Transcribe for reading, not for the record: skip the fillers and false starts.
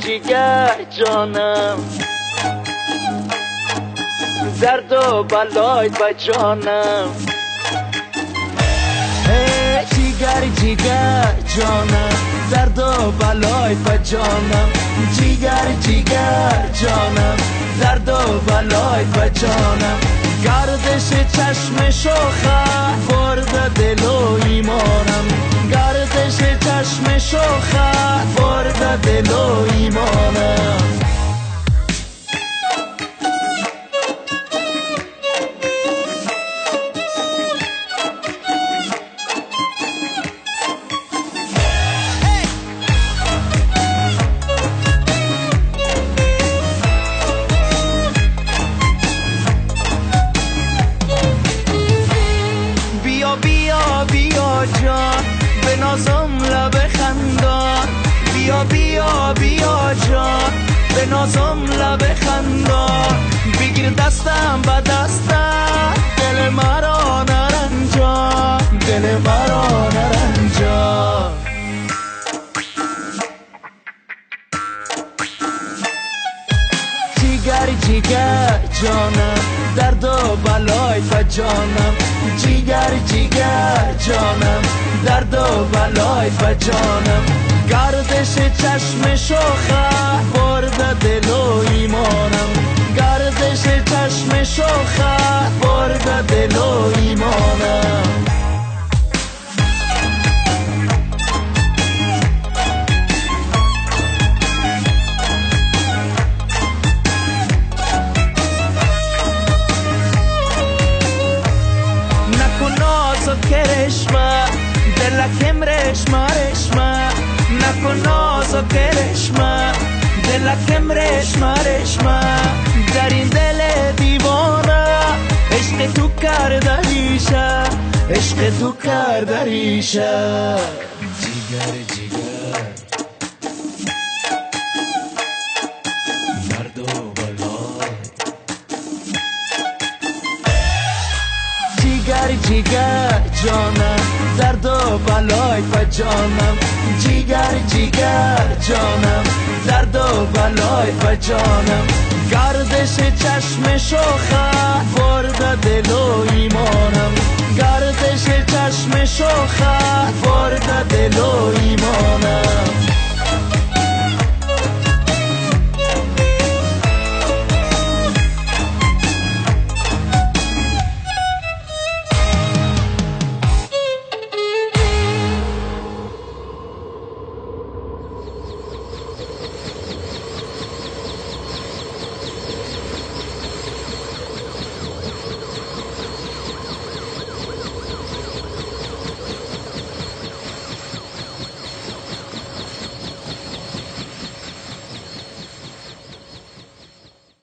جیگر جانم، درد و بلای با جانم. جیگر جیگر جانم، درد و بلای با جانم. جیگر جیگر جانم، درد و بلای با جانم. گردش چشم شوخت برد دل و ایمانم. گردش چشم شوخت برد دل و ایمانم. بیا بیا جان به نازم لب خندان. بیا بیا بیا جان به نازم لب خندان. بگیر دستم به دستم دل مرا نرنجان، دل مرا نرنجان. جیگر جیگر جانم، درد و بلای با جانم. جیگر جیگر جانم، درد و بلای با جانم. گردش چشم شوخت برد دل و ایمانم. گردش چشم شوخت برد دل و ایمانم. کرشمه دلکم رشمه رشمه، نکن ناز و کرشمه دلکم رشمه رشمه. در این دل دیوانه عشق تو کرده ریشه، عشق تو کرده ریشه. جیگر جیگر درد و بلای. جیگر جیگر جانم، درد و بلای با جانم. جیگر جیگر جانم، درد و بلای با جانم. گردش چشم شوخت برد دل و